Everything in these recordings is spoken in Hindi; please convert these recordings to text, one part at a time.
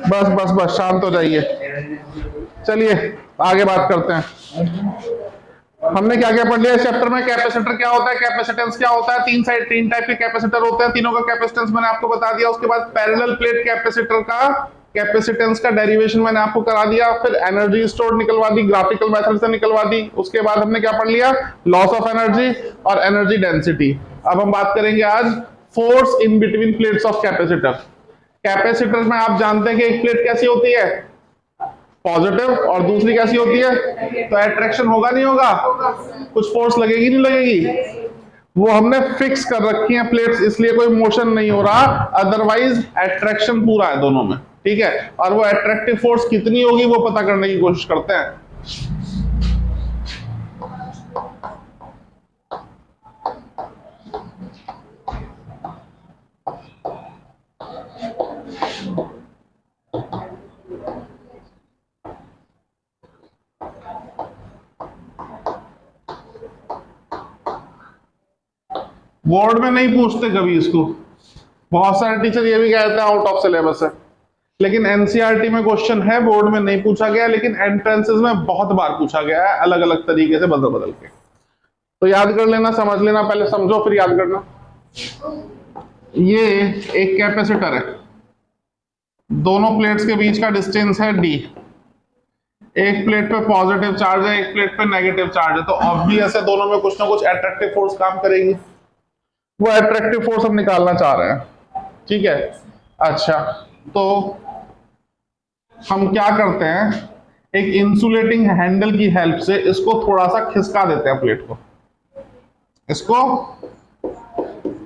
बस बस बस शांत हो जाइए। चलिए आगे बात करते हैं। हमने क्या क्या पढ़ लिया इस चैप्टर में? कैपेसिटर क्या होता है, कैपेसिटेंस क्या होता है, तीन टाइप के कैपेसिटर होते हैं, तीनों का कैपेसिटेंस मैंने आपको बता दिया। उसके बाद पैरेलल प्लेट कैपेसिटर का कैपेसिटेंस का डेरिवेशन मैंने आपको करा दिया। फिर एनर्जी स्टोर निकलवा दी, ग्राफिकल मेथड से निकलवा दी। उसके बाद हमने क्या पढ़ लिया? लॉस ऑफ एनर्जी और एनर्जी डेंसिटी। अब हम बात करेंगे आज force in between plates of capacitor. Capacitor में आप जानते हैं कि एक प्लेट कैसी होती है, पॉजिटिव, और दूसरी कैसी होती है? तो अट्रैक्शन होगा नहीं होगा? कुछ फोर्स लगेगी नहीं लगेगी? वो हमने फिक्स कर रखी है प्लेट्स, इसलिए कोई मोशन नहीं हो रहा, अदरवाइज अट्रैक्शन पूरा है दोनों में, ठीक है। और वो अट्रैक्टिव फोर्स कितनी होगी वो पता करने की कोशिश करते हैं। बोर्ड में नहीं पूछते कभी इसको, बहुत सारे टीचर ये भी कहते हैं आउट ऑफ सिलेबस है, लेकिन एनसीईआरटी में क्वेश्चन है, बोर्ड में नहीं पूछा गया, लेकिन एंट्रेंसेस में बहुत बार पूछा गया है अलग अलग तरीके से बदल बदल के। तो याद कर लेना, समझ लेना, पहले समझो फिर याद करना। ये एक कैपेसिटर है, दोनों प्लेट्स के बीच का डिस्टेंस है d। एक प्लेट पे पॉजिटिव चार्ज है, एक प्लेट पे नेगेटिव चार्ज है, तो ऑब्वियस है दोनों में कुछ ना कुछ अट्रैक्टिव फोर्स काम करेगी। वो अट्रैक्टिव फोर्स हम निकालना चाह रहे हैं, ठीक है। अच्छा, तो हम क्या करते हैं, एक इंसुलेटिंग हैंडल की हेल्प से इसको थोड़ा सा खिसका देते हैं प्लेट को, इसको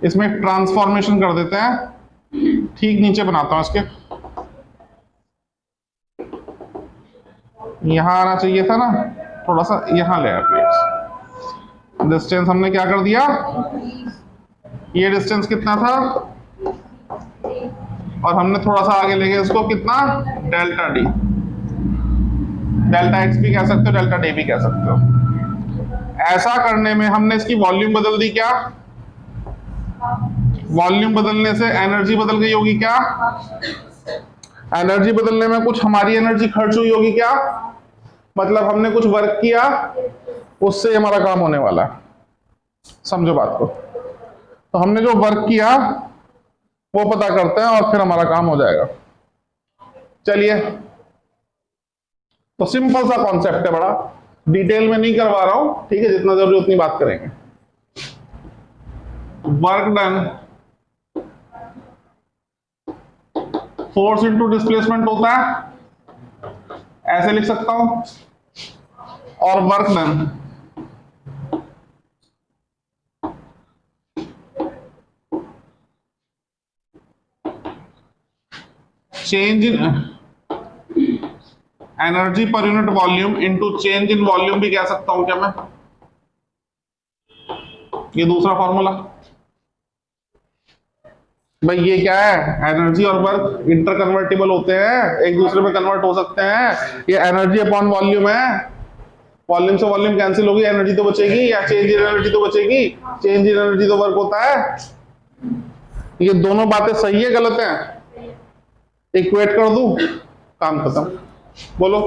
इसमें ट्रांसफॉर्मेशन कर देते हैं। ठीक नीचे बनाता हूं इसके, यहां आना चाहिए था ना, थोड़ा सा यहां ले आया प्लेट। डिस्टेंस हमने क्या कर दिया, ये डिस्टेंस कितना था, और हमने थोड़ा सा आगे ले गए इसको, कितना, डेल्टा डी। डेल्टा एक्स भी कह सकते हो, डेल्टा डी भी कह सकते हो। ऐसा करने में हमने इसकी वॉल्यूम बदल दी, क्या? वॉल्यूम बदलने से एनर्जी बदल गई होगी, क्या? एनर्जी बदलने में कुछ हमारी एनर्जी खर्च हुई होगी, क्या? मतलब हमने कुछ वर्क किया, उससे हमारा काम होने वाला है। समझो बात को। तो हमने जो वर्क किया वो पता करते हैं और फिर हमारा काम हो जाएगा। चलिए, तो सिंपल सा कॉन्सेप्ट है, बड़ा डिटेल में नहीं करवा रहा हूं, ठीक है, जितना जरूरी उतनी बात करेंगे। Work done force into displacement होता है, ऐसे लिख सकता हूं, और work done change in energy per unit volume into change in volume भी कह सकता हूं क्या मैं? ये दूसरा फॉर्मूला भाई, ये क्या है, एनर्जी और वर्क इंटर कन्वर्टिबल होते हैं, एक दूसरे में कन्वर्ट हो सकते हैं। ये एनर्जी अपॉन वॉल्यूम है, वॉल्यूम से वॉल्यूम कैंसिल होगी, एनर्जी तो बचेगी, या चेंज इन एनर्जी तो बचेगी, चेंज इन एनर्जी तो वर्क होता है। ये दोनों बातें सही है गलत है? इक्वेट कर दूं, काम खत्म। बोलो,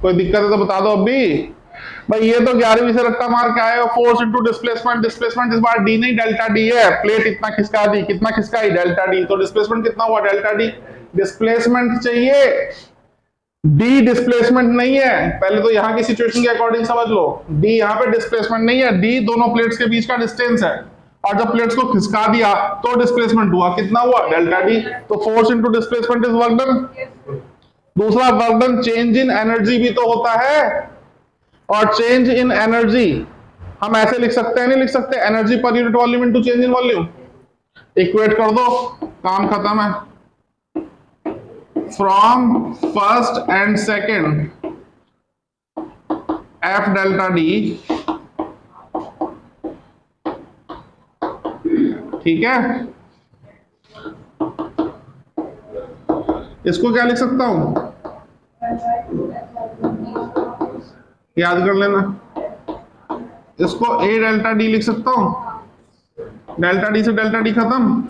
कोई दिक्कत है तो बता दो अभी। भाई ये तो 11वीं से रट्टा मार के आए हो, फोर्स इनटू डिस्प्लेसमेंट। डिस्प्लेसमेंट इस बार डी नहीं डेल्टा डी है, प्लेट इतना खिसका दी, कितना खिसकाई, डेल्टा डी, तो डिस्प्लेसमेंट कितना हुआ, डेल्टा डी। डिस्प्लेसमेंट चाहिए, डी डिस्प्लेसमेंट नहीं है, पहले तो यहाँ की सिचुएशन के अकॉर्डिंग समझ लो। डी यहाँ पे डिस्प्लेसमेंट नहीं है, डी दोनों प्लेट्स के बीच का डिस्टेंस है, और जब प्लेट्स को खिसका दिया तो डिस्प्लेसमेंट हुआ, कितना हुआ, डेल्टा डी। तो force into displacement is work done. दूसरा work done change in energy भी तो होता है, और चेंज इन एनर्जी हम ऐसे लिख सकते हैं, नहीं लिख सकते, energy per unit volume into change in volume. Equate कर दो, काम खत्म है। From first and second F delta D, ठीक है। इसको क्या लिख सकता हूं, याद कर लेना। इसको ए डेल्टा डी लिख सकता हूं, डेल्टा डी से डेल्टा डी खत्म,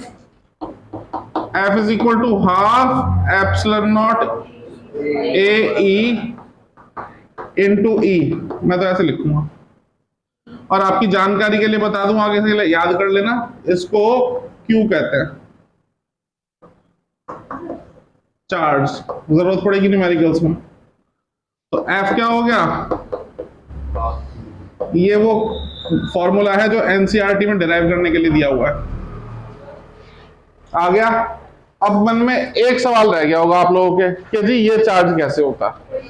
F is equal to half epsilon naught A E into E, मैं तो ऐसे लिखूंगा। और आपकी जानकारी के लिए बता दूं, आगे से याद कर लेना, इसको क्यू कहते हैं, चार्ज, जरूरत पड़ेगी न्यूमेरिकल्स में। तो एफ क्या हो गया, ये वो फॉर्मूला है जो एनसीईआरटी में डिराइव करने के लिए दिया हुआ है। आ गया। अब मन में एक सवाल रह गया होगा आप लोगों के कि जी ये चार्ज कैसे होता है,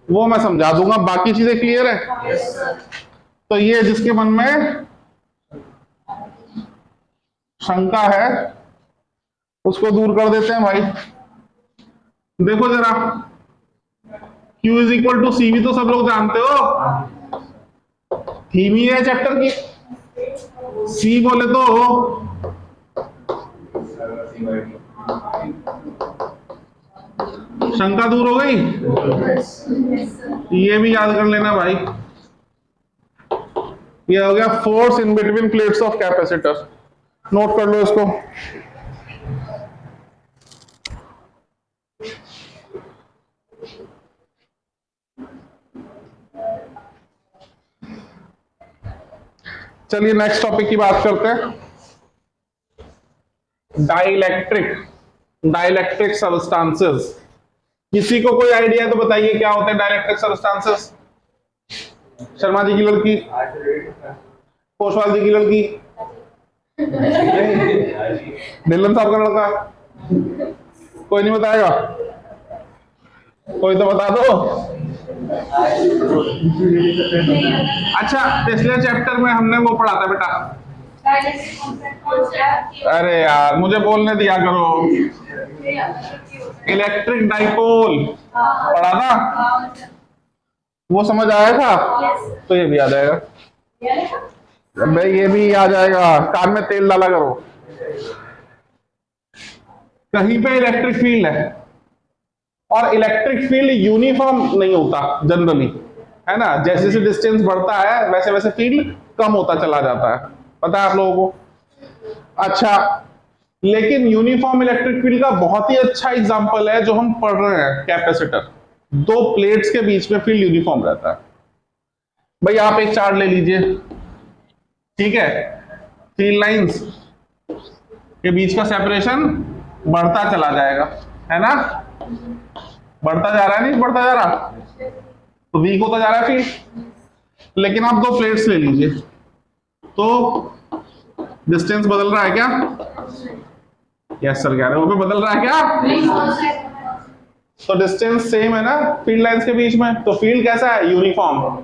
वो मैं समझा दूंगा, बाकी चीजें क्लियर है। तो ये जिसके मन में शंका है उसको दूर कर देते हैं भाई। देखो जरा, Q इज इक्वल टू सी भी तो सब लोग जानते हो, थीम ही है चैप्टर की। सी बोले तो शंका दूर हो गई। ये भी याद कर लेना भाई, ये हो गया force in between plates of capacitor, note कर लो इसको। चलिए नेक्स्ट टॉपिक की बात करते हैं, डाइलेक्ट्रिक सबस्टांसेस। किसी को कोई आइडिया तो बताइए क्या होते हैं डाइलेक्ट्रिक सबस्टांसेस? शर्मा जी की लड़की, पोशवाल जी की लड़की, नीलम साहब का लड़का, कोई नहीं बताएगा? कोई तो बता दो। अच्छा, पिछले चैप्टर में हमने वो पढ़ा था बेटा, अरे यार मुझे बोलने दिया करो, इलेक्ट्रिक डाइपोल पढ़ा था, वो समझ आया था? तो ये भी आ जाएगा भाई, ये भी आ जाएगा। कान में तेल डाला करो। कहीं पे इलेक्ट्रिक फील्ड है और इलेक्ट्रिक फील्ड यूनिफॉर्म नहीं होता जनरली, है ना, जैसे जैसे डिस्टेंस बढ़ता है वैसे वैसे फील्ड कम होता चला जाता है, पता है आप लोगों को? अच्छा, लेकिन यूनिफॉर्म इलेक्ट्रिक फील्ड का बहुत ही अच्छा एग्जांपल है जो हम पढ़ रहे हैं, कैपेसिटर। दो प्लेट्स के बीच में फील्ड यूनिफॉर्म रहता है। भाई आप एक चार्ज ले लीजिए, ठीक है, फील्ड लाइंस के बीच का सेपरेशन बढ़ता चला जाएगा, है ना, बढ़ता जा रहा है, नहीं बढ़ता जा रहा, तो वीक होता जा रहा है फील्ड। लेकिन आप दो प्लेट्स ले लीजिए तो डिस्टेंस बदल रहा है क्या? यस सर, कह रहे हो पे बदल रहा है क्या? तो डिस्टेंस सेम है ना फील्ड लाइंस के बीच में, तो फील्ड कैसा है? Uniform.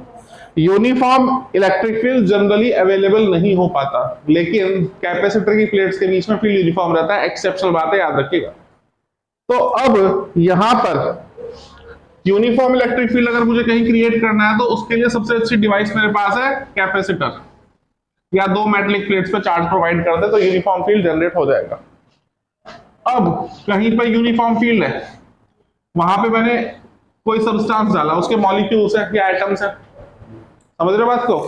Uniform electric field generally available नहीं हो पाता, लेकिन कैपेसिटर की प्लेट्स के बीच में फील्ड यूनिफॉर्म रहता है, एक्सेप्शनल बात है, याद रखिएगा। तो अब यहां पर यूनिफॉर्म इलेक्ट्रिक फील्ड अगर मुझे कहीं क्रिएट करना है तो उसके लिए सबसे अच्छी डिवाइस मेरे पास है कैपेसिटर, या दो मेटलिक प्लेट्स पे चार्ज प्रोवाइड कर दे तो यूनिफॉर्म फील्ड जनरेट हो जाएगा। अब कहीं पर यूनिफॉर्म फील्ड है, वहां पे मैंने कोई सब्सटेंस डाला, उसके मॉलिक्यूल्स है या एटम्स है, समझ रहे हो बात को?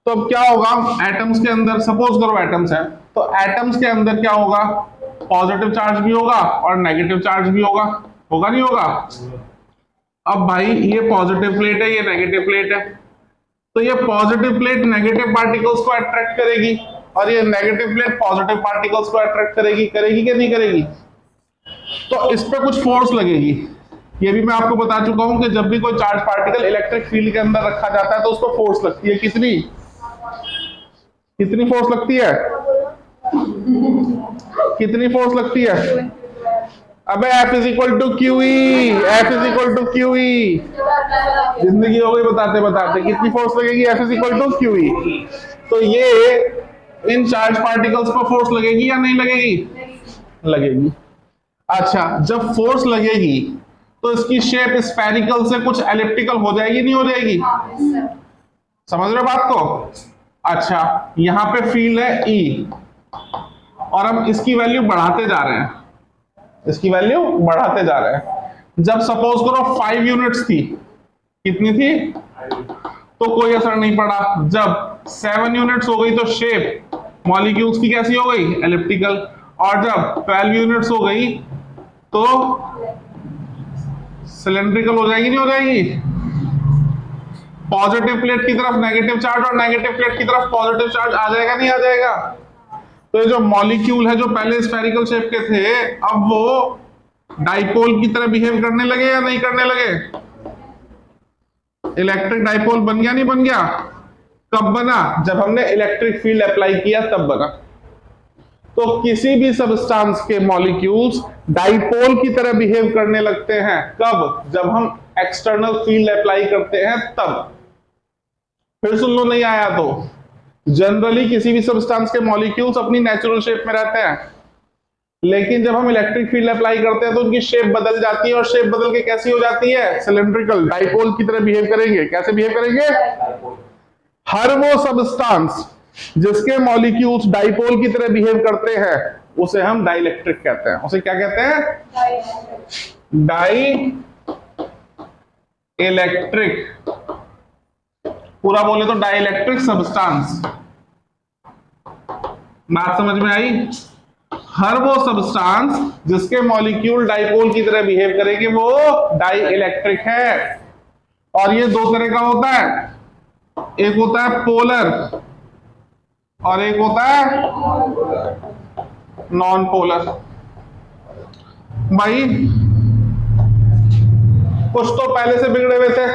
तो अब क्या होगा, एटम्स के अंदर, सपोज करो एटम्स है, तो एटम्स के अंदर क्या होगा, पॉजिटिव चार्ज भी होगा और नेगेटिव चार्ज भी होगा, होगा नहीं होगा? अब भाई ये पॉजिटिव प्लेट है, ये नेगेटिव प्लेट है, तो ये पॉजिटिव प्लेट नेगेटिव पार्टिकल्स को अट्रैक्ट करेगी और ये नेगेटिव प्लेट पॉजिटिव पार्टिकल्स को अट्रैक्ट करेगी, करेगी कि नहीं करेगी? तो इस पे कुछ फोर्स लगेगी। ये भी मैं आपको बता चुका हूं कि जब भी कोई चार्ज पार्टिकल इलेक्ट्रिक फील्ड के अंदर रखा जाता है तो उसको फोर्स लगती है, कितनी कितनी फोर्स लगती है? कितनी फोर्स लगती है? अबे F is equal to QE, F is equal to QE, जिंदगी हो गई बताते बताते। कितनी फोर्स लगेगी? F is equal to QE। तो ये इन चार्ज पार्टिकल्स पर फोर्स लगेगी या नहीं लगेगी? लगेगी। अच्छा, जब फोर्स लगेगी तो इसकी शेप स्फेरिकल से कुछ एलिप्टिकल हो जाएगी, नहीं हो जाएगी? समझ रहे बात को? अच्छा, यहां पे फील्ड है E और हम इसकी वैल्यू बढ़ाते जा रहे हैं, इसकी वैल्यू बढ़ाते जा रहे हैं। जब सपोज करो 5 यूनिट्स थी, कितनी थी? तो कोई असर नहीं पड़ा। जब 7 यूनिट्स हो गई तो शेप मॉलिक्यूल्स की कैसी हो गई, एलिप्टिकल। और जब 12 यूनिट्स हो गई तो सिलेंड्रिकल हो जाएगी, नहीं हो जाएगी। पॉजिटिव प्लेट की तरफ नेगेटिव चार्ज और नेगेटिव प्लेट की तरफ पॉजिटिव चार्ज आ जाएगा, नहीं आ जाएगा। तो ये जो मॉलिक्यूल है जो पहले स्फेरिकल शेप के थे, अब वो डाइपोल की तरह बिहेव करने लगे या नहीं करने लगे। इलेक्ट्रिक डाइपोल बन गया, नहीं बन गया। कब बना, जब हमने इलेक्ट्रिक फील्ड अप्लाई किया तब बना। तो किसी भी सब्सटेंस के मॉलिक्यूल्स डाइपोल की तरह बिहेव करने लगते हैं, कब, जब हम एक्सटर्नल फील्ड अप्लाई करते हैं तब। फिर सुन लो, नहीं आया तो जनरली किसी भी सब्सटेंस के मॉलिक्यूल्स अपनी नेचुरल शेप में रहते हैं, लेकिन जब हम इलेक्ट्रिक फील्ड अप्लाई करते हैं तो उनकी शेप बदल जाती है, और शेप बदल के कैसी हो जाती है, सिलेंड्रिकल, डाइपोल की तरह बिहेव करेंगे। कैसे बिहेव करेंगे, हर वो सब्सटेंस जिसके मॉलिक्यूल्स डाइपोल की तरह बिहेव करते हैं उसे हम डाइइलेक्ट्रिक कहते हैं। उसे क्या कहते हैं, डाई इलेक्ट्रिक। पूरा बोले तो डाइइलेक्ट्रिक सब्सटेंस। बात समझ में आई। हर वो सब्सटेंस जिसके मॉलिक्यूल डाइपोल की तरह बिहेव करेंगे वो डाइइलेक्ट्रिक है। और ये दो तरह का होता है, एक होता है पोलर और एक होता है नॉन पोलर। भाई कुछ तो पहले से बिगड़े हुए थे,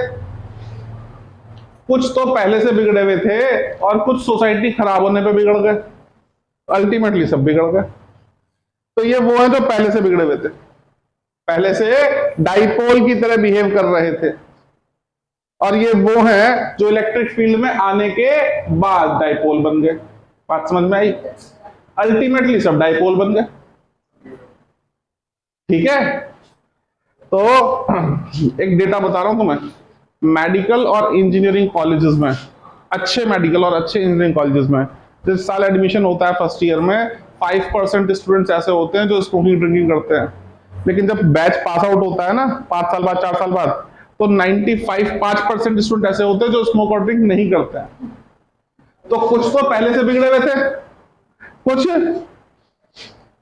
कुछ तो पहले से बिगड़े हुए थे और कुछ सोसाइटी खराब होने पे बिगड़ गए, अल्टीमेटली सब बिगड़ गए। तो ये वो है जो पहले से बिगड़े हुए थे, पहले से डाइपोल की तरह बिहेव कर रहे थे, और ये वो है जो इलेक्ट्रिक फील्ड में आने के बाद डाइपोल बन गए। बात समझ में आई। अल्टीमेटली सब डाइपोल बन गए, ठीक है। तो एक डेटा बता रहा हूं तुम्हें, मेडिकल और इंजीनियरिंग कॉलेजेस में, अच्छे मेडिकल और अच्छे इंजीनियरिंग कॉलेजेस में जिस साल एडमिशन होता है फर्स्ट ईयर में, 5% स्टूडेंट्स ऐसे होते हैं जो स्मोकिंग ड्रिंकिंग करते हैं। लेकिन जब बैच पास आउट होता है ना 5 साल बाद 4 साल बाद, तो 5% स्टूडेंट ऐसे होते हैं जो स्मोक और ड्रिंक नहीं करते हैं। तो कुछ तो पहले से बिगड़े हुए थे, कुछ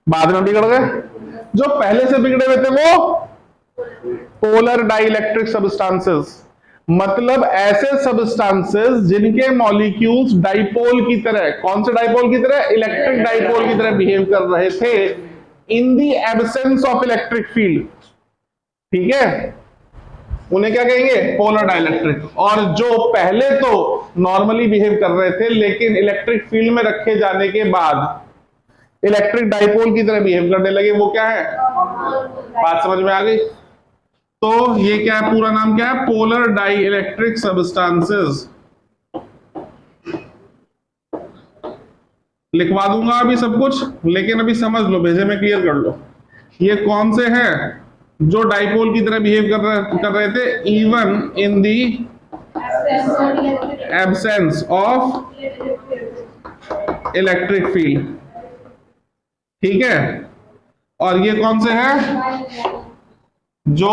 बाद में बिगड़ गए। जो पहले से बिगड़े हुए थे वो पोलर डाइइलेक्ट्रिक सब्सटेंसेस, मतलब ऐसे सब्सटेंसेस जिनके मॉलिक्यूल्स डाइपोल की तरह, कौन से डाइपोल की तरह, इलेक्ट्रिक डाइपोल की तरह बिहेव कर रहे थे in the absence of electric field, ठीक है, उन्हें क्या कहेंगे, पोलर डाइइलेक्ट्रिक। और जो पहले तो नॉर्मली बिहेव कर रहे थे लेकिन इलेक्ट्रिक फील्ड में रखे जाने के बाद इलेक्ट्रिक डाइपोल की तरह बिहेव करने लगे, वो क्या है। बात समझ में आ गई। तो ये क्या है, पूरा नाम क्या है, पोलर डाइइलेक्ट्रिक सब्सटेंसेस। लिखवा दूंगा अभी सब कुछ, लेकिन अभी समझ लो, भेजे में क्लियर कर लो। ये कौन से हैं जो डाइपोल की तरह बिहेव कर रहे थे even in the absence of electric field, ठीक है। और ये कौन से हैं जो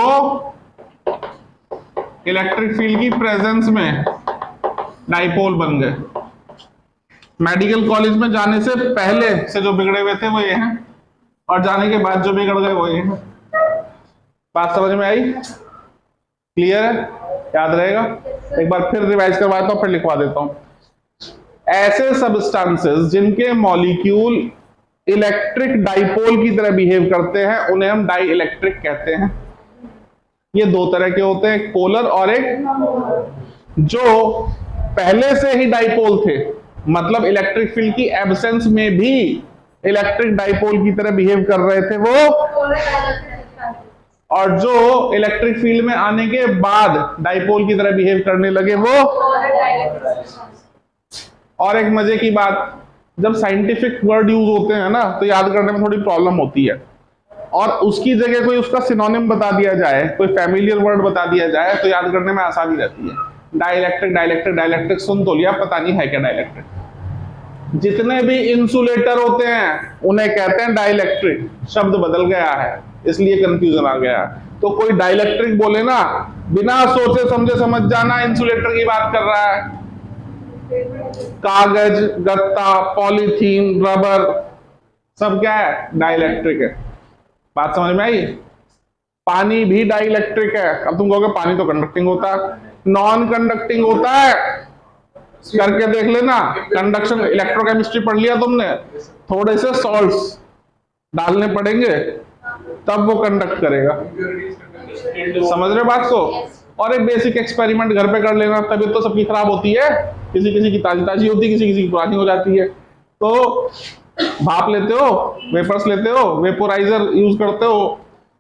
इलेक्ट्रिक फील्ड की प्रेजेंस में डाइपोल बन गए। मेडिकल कॉलेज में जाने से पहले से जो बिगड़े हुए थे वो ये हैं, और जाने के बाद जो बिगड़ गए वो ये हैं। बात समझ में आई, क्लियर है, याद रहेगा। एक बार फिर रिवाइज करवाता हूं, फिर लिखवा देता हूं। ऐसे सब्सटेंसेस जिनके मॉलिक्यूल इलेक्ट्रिक डाइपोल की तरह बिहेव करते हैं उन्हें हम डाइइलेक्ट्रिक कहते हैं। ये दो तरह के होते हैं, एक पोलर और एक जो पहले से ही डाइपोल थे, मतलब इलेक्ट्रिक फील्ड की एब्सेंस में भी इलेक्ट्रिक डाइपोल की तरह बिहेव कर रहे थे वो, और जो इलेक्ट्रिक फील्ड में आने के बाद डाइपोल की तरह बिहेव करने लगे वो। और एक मजे की बात, जब साइंटिफिक वर्ड यूज होते हैं ना तो याद करने में थोड़ी प्रॉब्लम होती है, और उसकी जगह कोई उसका सिनोनिम बता दिया जाए, कोई फैमिलियर वर्ड बता दिया जाए तो याद करने में आसानी रहती है। डाइइलेक्ट्रिक डाइइलेक्ट्रिक डाइइलेक्ट्रिक सुन तो लिया, पता नहीं है क्या डाइइलेक्ट्रिक। जितने भी इंसुलेटर होते हैं उन्हें कहते हैं डाइइलेक्ट्रिक, शब्द बदल गया है इसलिए कंफ्यूजन आ गया। तो कोई डाइइलेक्ट्रिक बोले ना बिना सोचे समझे समझ जाना, इंसुलेटर की बात कर रहा है। कागज, गत्ता, पॉलीथीन, रबर, सब क्या है? डाइलेक्ट्रिक है। बात समझ में आई? पानी भी डाइलेक्ट्रिक है। अब तुम कहोगे पानी तो कंडक्टिंग होता है, नॉन कंडक्टिंग होता है। करके देख लेना, कंडक्शन इलेक्ट्रोकेमिस्ट्री पढ़ लिया तुमने, थोड़े से सॉल्ट्स डालने पड़ेंगे तब वो कंडक्ट करेगा। समझ रहे बात को? और एक बेसिक एक्सपेरिमेंट घर पे कर लेना। तबीयत तो सबकी खराब होती है, किसी किसी की ताजी ताजी होती है, किसी किसी की पुरानी हो जाती है। तो भाप लेते हो, वेपर्स लेते हो, वेपोराइजर यूज करते हो,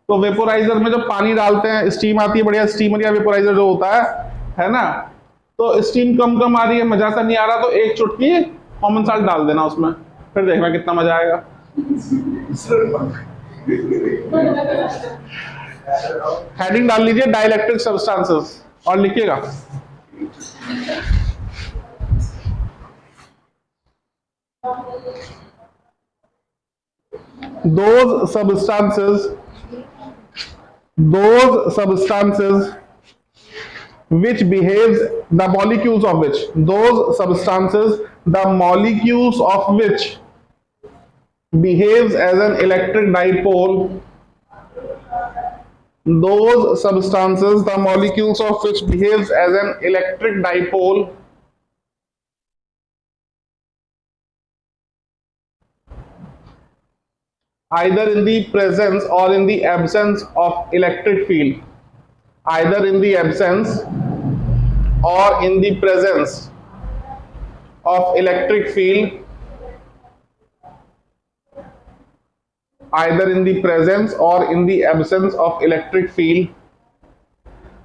तो वेपोराइजर में जब पानी डालते हैं स्टीम आती है, बढ़िया स्टीमर या वेपोराइजर जो होता है ना, तो स्टीम कम कम आ रही है, मजा सा नहीं आ रहा, तो एक चुटकी कॉमन साल्ट डाल देना उसमें, फिर देखना कितना मजा आएगा। हेडिंग डाल लीजिए डाइलेक्ट्रिक सब्सटेंसेस और लिखिएगा those substances which behaves the molecules of which behaves as an electric dipole, those substances the molecules of which behaves as an electric dipole either in the presence or in the absence of electric field, either in the absence or in the presence of electric field, either in the presence or in the absence of electric field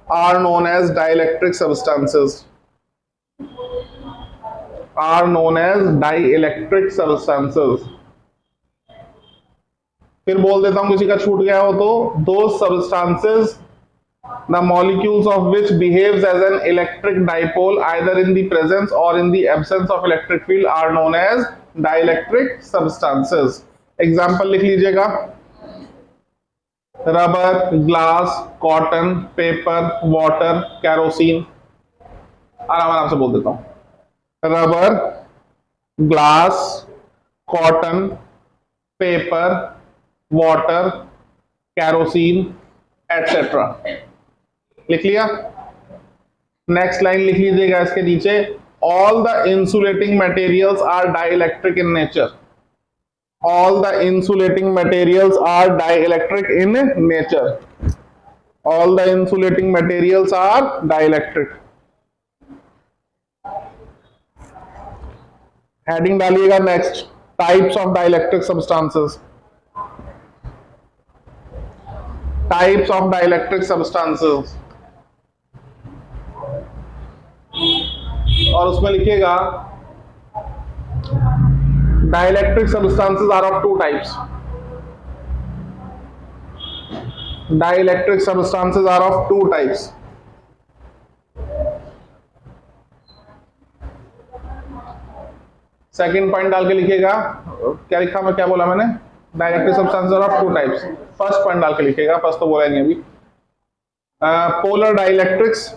are known as dielectric substances, are known as dielectric substances। फिर बोल देता हूं, किसी का छूट गया हो तो, those substances the molecules of which behaves as an electric dipole either in the presence or in the absence of electric field are known as dielectric substances। Example लिख लीजिएगा, rubber, glass, cotton, paper, water, kerosene. आराम आराम से बोल देता हूं, rubber, glass, cotton, paper, water, kerosene, etcetera. लिख लिया? नेक्स्ट लाइन लिख लीजिएगा इसके नीचे, all the insulating materials are dielectric in nature. All the insulating materials are dielectric in nature. All the insulating materials are dielectric. Heading डालिएगा next, types of dielectric substances. Types of dielectric substances. और उसमें लिखिएगा dielectric substances are of two types. Dielectric substances are of two types. Second point डाल के लिखिएगा, क्या लिखा मैं, क्या बोला मैंने? Dielectric substances are of two types. First point डाल के लिखिएगा, फर्स्ट तो बोला नहीं अभी। पोलर डाइलेक्ट्रिक्स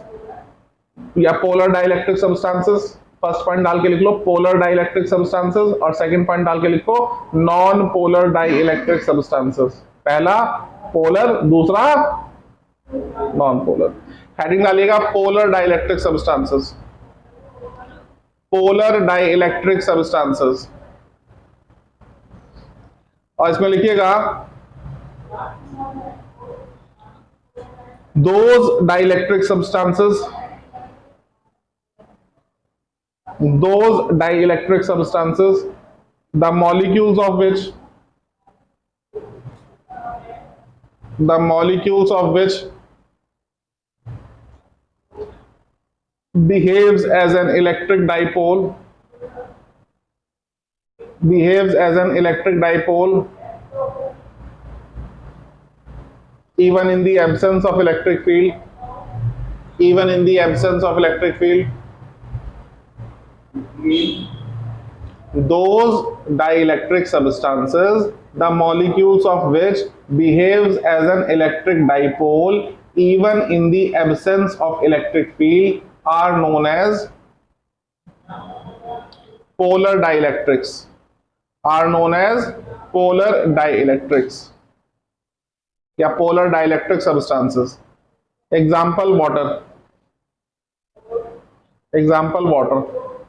या polar dielectric substances, first point डाल के लिख लो पोलर डाइलेक्ट्रिक सब्सटेंसेस, और सेकंड पॉइंट डाल के लिखो नॉन पोलर डाइलेक्ट्रिक सब्सटेंसेस। पहला पोलर, दूसरा नॉन पोलर। हेडिंग डालिएगा polar dielectric substances, polar dielectric substances. और इसमें लिखिएगा those dielectric substances, those dielectric substances the molecules of which behaves as an electric dipole even in the absence of electric field, those dielectric substances the molecules of which behaves as an electric dipole even in the absence of electric field are known as polar dielectrics, are known as polar dielectrics या polar dielectric substances. Example water. Example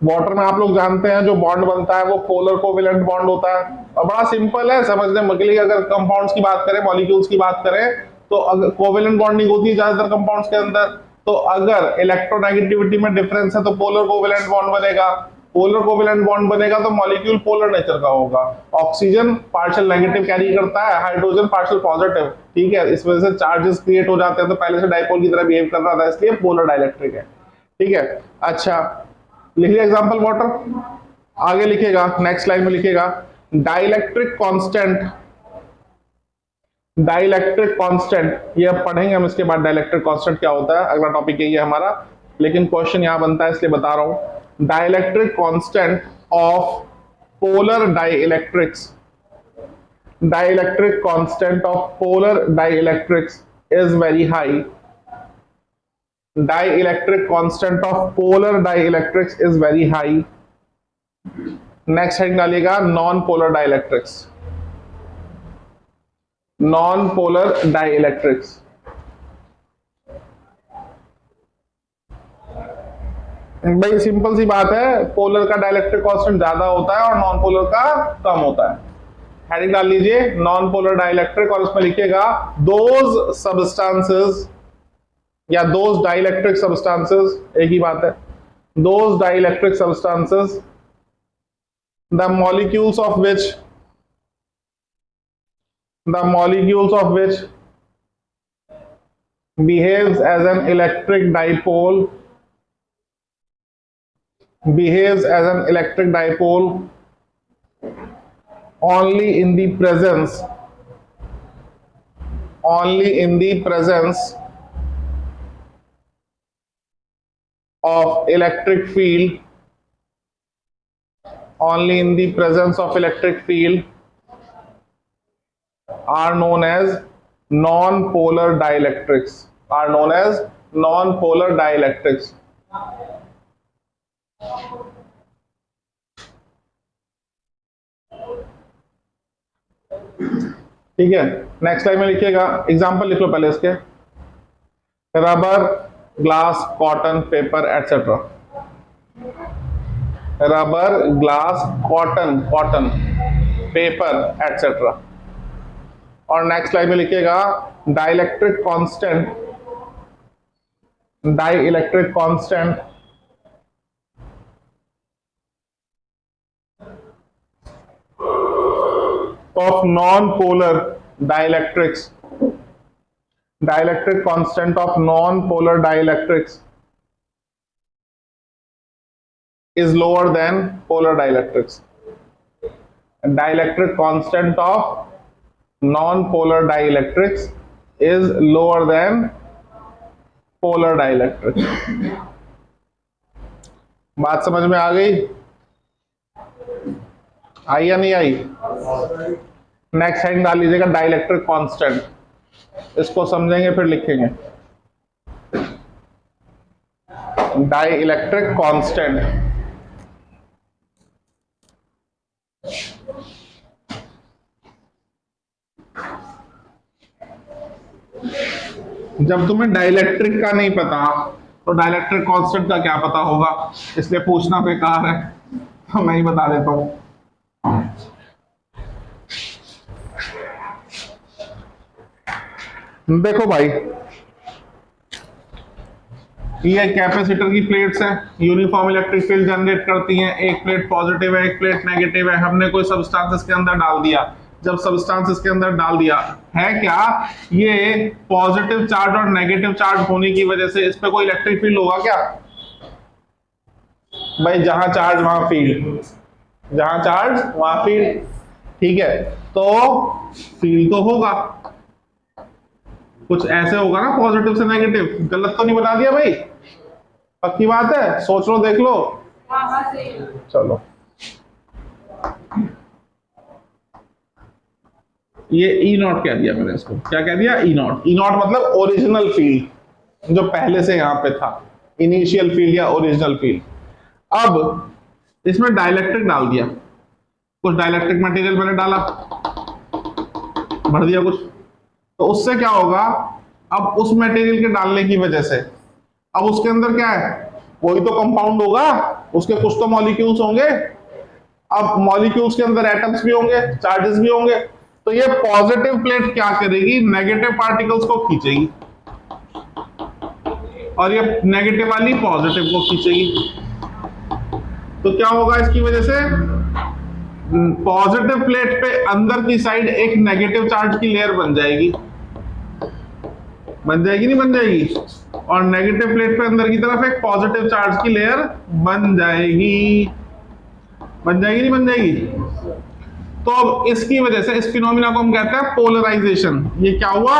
water में आप लोग जानते हैं जो बॉन्ड बनता है वो पोलर कोवेलेंट बॉन्ड होता है और बड़ा सिंपल है समझने के लिए। अगर कंपाउंड्स की बात करें, मॉलिक्यूल्स की बात करें, तो अगर कोवेलेंट बॉन्डिंग होती है ज्यादातर कंपाउंड्स के अंदर, तो अगर इलेक्ट्रोनेगेटिविटी में डिफरेंस है तो पोलर कोवेलेंट बॉन्ड बनेगा। पोलर कोवेलेंट बॉन्ड बनेगा तो मॉलिक्यूल पोलर नेचर का होगा। ऑक्सीजन पार्शियल नेगेटिव कैरी करता है, हाइड्रोजन पार्शियल पॉजिटिव, ठीक है। इस वजह से चार्जेस क्रिएट हो जाते हैं, तो पहले से डाइपोल की तरह बिहेव कर रहा था, इसलिए पोलर डाइलेक्ट्रिक है, ठीक है। अच्छा, लिखिए एग्जांपल वाटर। आगे लिखेगा, नेक्स्ट लाइन में लिखेगा डाइलेक्ट्रिक कांस्टेंट। डाइलेक्ट्रिक कांस्टेंट ये अब पढ़ेंगे हम, इसके बाद डाइलेक्ट्रिक कांस्टेंट क्या होता है, अगला टॉपिक यही है हमारा, लेकिन क्वेश्चन यहां बनता है इसलिए बता रहा हूं। Dielectric constant of polar dielectrics, dielectric constant of polar dielectrics is very high. Dielectric constant of polar dielectrics is very high. Next heading डालिएगा non polar dielectrics. Non polar dielectrics, भाई सिंपल सी बात है, पोलर का डाइलेक्ट्रिक कांस्टेंट ज्यादा होता है और नॉन पोलर का कम होता है। हेडिंग डाल लीजिए नॉन पोलर डाइलेक्ट्रिक और उसमें लिखिएगा दोज सब्सटेंसेस या दोज डाइलेक्ट्रिक सब्सटेंसेस, एक ही बात है, those dielectric substances the molecules of which behaves as an electric dipole only in the presence of electric field, only in the presence of electric field are known as non-polar dielectrics, are known as non-polar dielectrics. ठीक है, नेक्स्ट लाइन में लिखिएगा, एग्जांपल लिख लो पहले इसके, rubber, glass, cotton, paper etcetera. Rubber, glass, cotton, paper etcetera. और नेक्स्ट लाइन में लिखिएगा dielectric constant of non-polar dielectrics, dielectric constant of non-polar dielectrics is lower than polar dielectrics. Dielectric constant of non-polar dielectrics is lower than polar dielectrics. बात समझ में आ गई? आई या नहीं आई? नेक्स्ट हेडिंग डाल लीजिएगा डाइलेक्ट्रिक कांस्टेंट, इसको समझेंगे फिर लिखेंगे। डाइलेक्ट्रिक कांस्टेंट, जब तुम्हें डाइलेक्ट्रिक का नहीं पता तो डाइलेक्ट्रिक कांस्टेंट का क्या पता होगा, इसलिए पूछना बेकार है, तो मैं ही बता देता हूं। देखो भाई, ये कैपेसिटर की प्लेट्स हैं, यूनिफॉर्म इलेक्ट्रिक फील्ड जनरेट करती हैं। एक प्लेट पॉजिटिव है, एक प्लेट नेगेटिव है। हमने कोई सब्सटेंस इसके अंदर डाल दिया। जब सब्सटेंस इसके अंदर डाल दिया है, क्या ये पॉजिटिव चार्ज और नेगेटिव चार्ज होने की वजह से इस पे कोई इलेक्ट्रिक फील्ड होगा क्या? भाई जहां चार्ज वहां फील्ड, जहां चार्ज वहां फील्ड, ठीक है। तो फील्ड तो होगा, कुछ ऐसे होगा ना, पॉजिटिव से नेगेटिव। गलत तो नहीं बता दिया भाई? पक्की बात है, सोच लो, देख लो। चलो ये ई नॉट कह दिया मैंने इसको, क्या कह दिया? ई नॉट। ई नॉट मतलब ओरिजिनल फील्ड, जो पहले से यहां पे था, इनिशियल फील्ड या ओरिजिनल फील्ड। अब इसमें डाइलेक्ट्रिक डाल दिया, कुछ डाइलेक्ट्रिक मटेरियल मैंने डाला, भर दिया कुछ, तो उससे क्या होगा? अब उस मटेरियल के डालने की वजह से अब उसके अंदर क्या है? कोई तो कंपाउंड होगा, उसके कुछ तो मॉलिक्यूल्स होंगे। अब मॉलिक्यूल्स के अंदर एटम्स भी होंगे, चार्जेस भी होंगे, तो ये पॉजिटिव प्लेट क्या करेगी? नेगेटिव पार्टिकल्स को खींचेगी, और ये नेगेटिव वाली पॉजिटिव को खींचेगी। तो क्या होगा इसकी वजह से? पॉजिटिव प्लेट पे अंदर की साइड एक नेगेटिव चार्ज की लेयर बन जाएगी, बन जाएगी नहीं बन जाएगी? और नेगेटिव प्लेट पे अंदर की तरफ एक पॉजिटिव चार्ज की लेयर बन जाएगी, बन जाएगी नहीं बन जाएगी? तो अब इसकी वजह से इस फिनोमिना को हम कहते हैं पोलराइजेशन। ये क्या हुआ?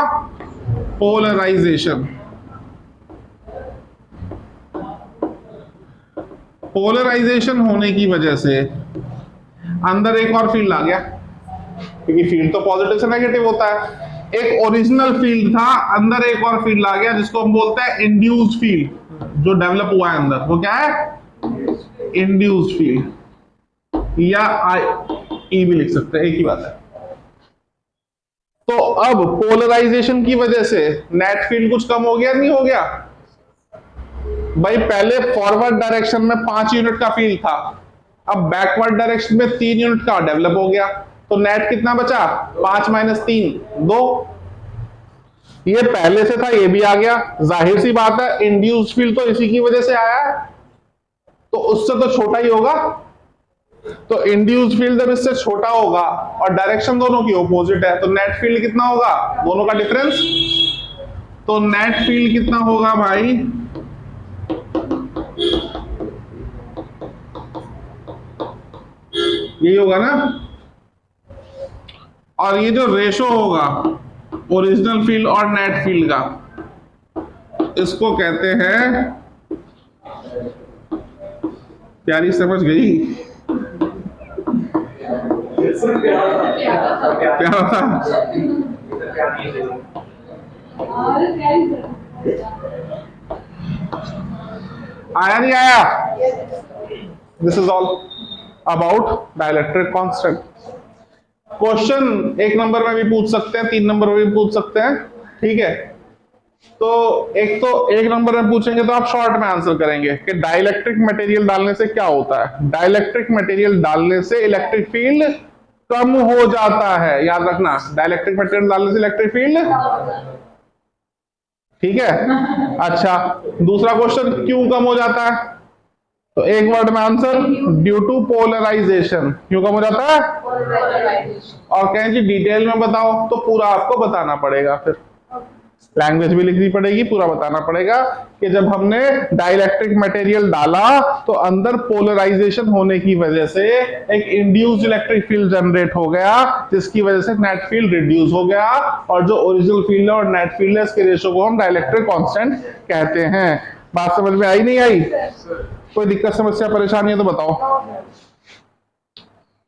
पोलराइजेशन। पोलराइजेशन होने की वजह से अंदर एक और फील्ड आ गया, क्योंकि फील्ड तो पॉजिटिव से नेगेटिव होता है। एक ओरिजिनल फील्ड था, अंदर एक और फील्ड आ गया जिसको हम बोलते हैं इंड्यूस्ड फील्ड, जो डेवलप हुआ है अंदर, वो क्या है? इंड्यूस्ड फील्ड, या ई भी लिख सकते हैं, एक ही बात है। तो अब पोलराइजेशन की वजह से नेट फील्ड कुछ कम हो गया, नहीं हो गया? भाई पहले फॉरवर्ड डायरेक्शन में 5 यूनिट का फील्ड था, अब बैकवर्ड डायरेक्शन में 3 यूनिट का डेवलप हो गया, तो नेट कितना बचा? 5 - 3 2। ये पहले से था, ये भी आ गया। जाहिर सी बात है इंड्यूस्ड फील्ड तो इसी की वजह से आया है, तो उससे तो छोटा ही होगा। तो इंड्यूस्ड फील्ड जब इससे छोटा होगा और डायरेक्शन दोनों की ऑपोजिट है, तो नेट फील्ड कितना होगा? दोनों का डिफरेंस। तो नेट फील्ड कितना होगा भाई? यही होगा ना। और ये जो रेशो होगा ओरिजिनल फील्ड और नेट फील्ड का, इसको कहते हैं, प्यारी समझ गई? क्या था? आया नहीं आया? This is all about dielectric constant. Question 1 number में भी पूछ सकते हैं, 3 नंबर में भी पूछ सकते हैं, ठीक है? तो 1 नंबर में पूछेंगे तो आप शॉर्ट में आंसर करेंगे कि डाइलेक्ट्रिक मटेरियल डालने से क्या होता है। डाइलेक्ट्रिक मटेरियल डालने से इलेक्ट्रिक फील्ड कम हो जाता है, याद रखना, डाइलेक्ट्रिक मटेरियल डालने से इलेक्ट्रिक फील्ड, ठीक है? अच्छा, दूसरा क्वेश्चन, क्यों कम हो जाता है? तो एक वर्ड में आंसर, ड्यू टू पोलराइजेशन। क्यों कम हो जाता है? और कहें जी डिटेल में बताओ, तो पूरा आपको बताना पड़ेगा, फिर लैंग्वेज भी लिखनी पड़ेगी, पूरा बताना पड़ेगा कि जब हमने डाइलेक्ट्रिक मटेरियल डाला तो अंदर पोलराइजेशन होने की वजह से एक इंड्यूस्ड इलेक्ट्रिक फील्ड जनरेट हो गया, जिसकी वजह से नेट फील्ड रिड्यूस हो गया, और जो ओरिजिनल फील्ड है और नेट फील्ड है, इसके रेशो को हम डाइलेक्ट्रिक कांस्टेंट कहते हैं। बात समझ में आई नहीं आई? कोई दिक्कत समस्या परेशानी है तो बताओ।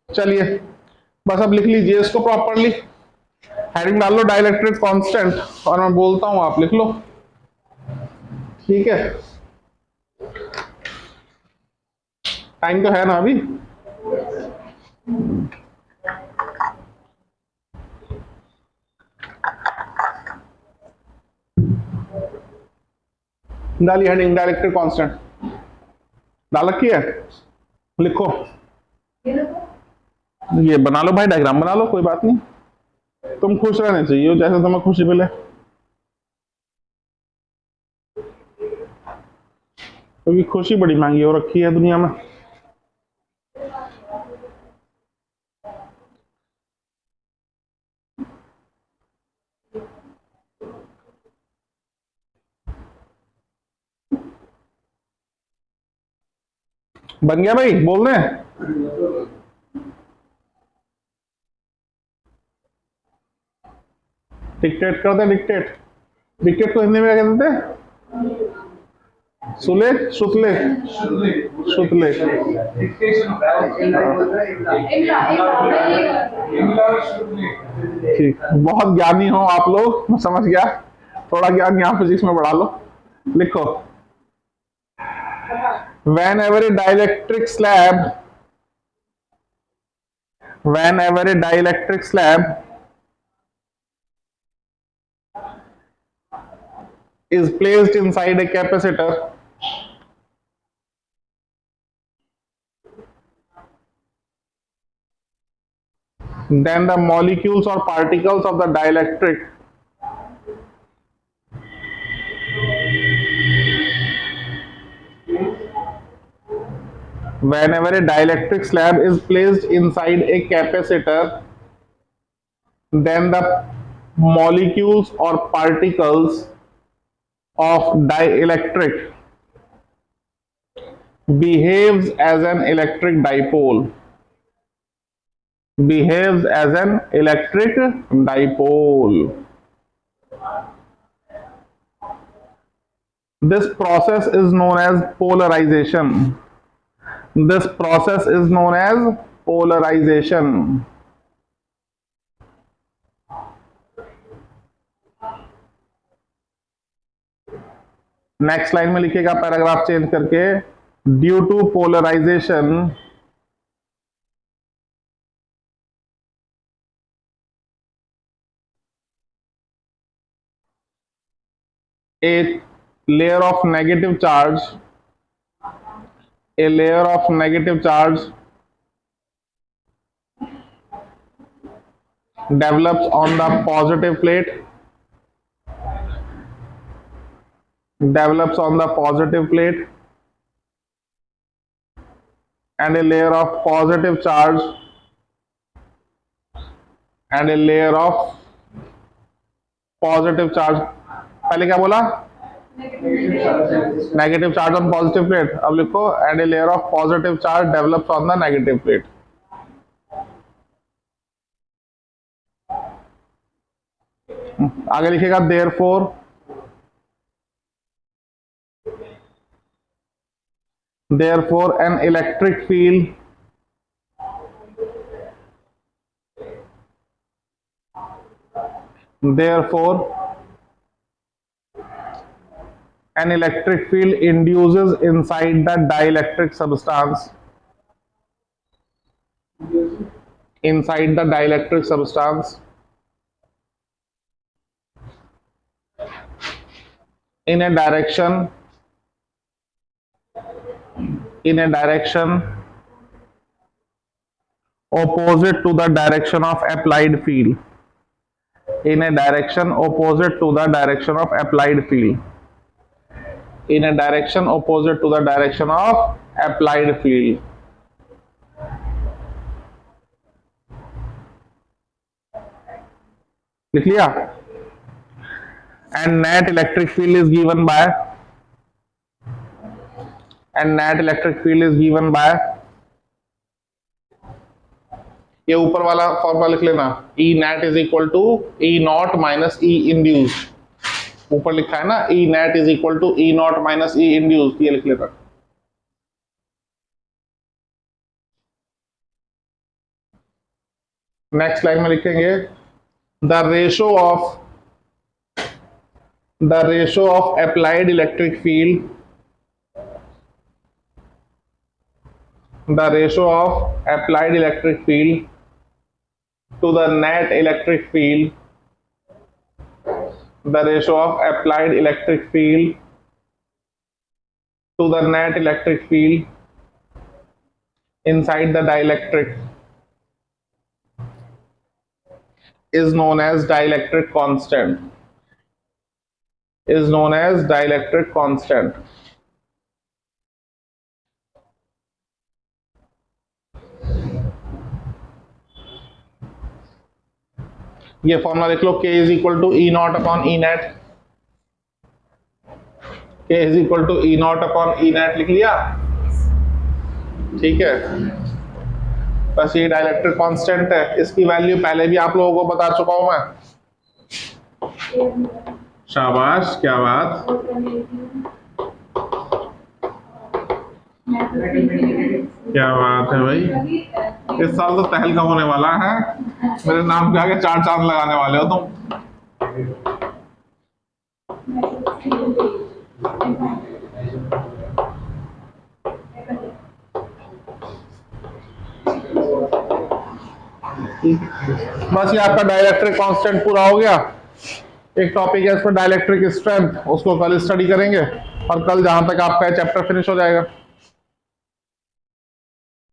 चलिए बस अब लिख लीजिए इसको प्रॉपरली, हेडिंग डाल लो डाइलेक्ट्रिक कांस्टेंट, और मैं बोलता हूं आप लिख लो, ठीक है? टाइम तो है ना अभी? डालिए हेडिंग डाइलेक्ट्रिक कांस्टेंट, डाल रखी है, लिखो। ये बना लो भाई, डायग्राम बना लो, कोई बात नहीं, तुम खुश रहने चाहिए जैसे तुम्हें खुशी मिले, क्योंकि खुशी बड़ी महंगी हो रखी है दुनिया में। बन गया भाई, बोल रहे हैं? डिक्टेट करते, डिक्टेट, डिक्टेट को हिंदी में क्या कहते थे? सुलेख सुतलेख सुतलेख। ठीक, बहुत ज्ञानी हो आप लोग, मैं समझ गया। थोड़ा ज्ञान यहाँ फिजिक्स में बढ़ा लो। लिखो, whenever a dielectric slab is placed inside a capacitor, then the molecules or particles of the dielectric whenever a dielectric slab is placed inside a capacitor, then the molecules or particles of dielectric behaves as an electric dipole. Behaves as an electric dipole. This process is known as polarization. This process is known as polarization. Next line में लिखिएगा पैराग्राफ चेंज करके, due to polarization a layer of negative charge develops on the positive plate and a layer of positive charge पहले क्या बोला, negative charge on positive plate. अब लिखो, and a layer of positive charge develops on the negative plate. आगे लिखेगा, therefore an electric field an electric field induces inside the dielectric substance in a direction opposite to the direction of applied field. In a direction opposite to the direction of applied field. In a direction opposite to the direction of applied field. लिख लिया? And net electric field is given by ये ऊपर वाला फॉर्मूला लिख लेना, E net is equal to E naught minus E induced. ऊपर लिखा है ना, E net is equal to E naught minus E induced, ये लिख लेना। नेक्स्ट लाइन में लिखेंगे, the ratio of applied electric field to the net electric field, the ratio of applied electric field to the net electric field inside the dielectric is known as dielectric constant. ये फॉर्मूला लिख लो, K is equal to E naught upon E net. K is equal to E naught upon E net लिख लिया, ठीक है। बस ये डाइलेक्ट्रिक कांस्टेंट है, इसकी वैल्यू पहले भी आप लोगों को बता चुका हूं मैं। शाबाश, क्या बात। क्या बात है भाई, इस साल तो तहलका होने वाला है। मेरे नाम के आगे 4 चांद लगाने वाले हो तुम। बस ये आपका डाइलेक्ट्रिक कांस्टेंट पूरा हो गया। एक टॉपिक है इसमें डाइलेक्ट्रिक स्ट्रेंथ, उसको कल स्टडी करेंगे और कल जहां तक आपका चैप्टर फिनिश हो जाएगा।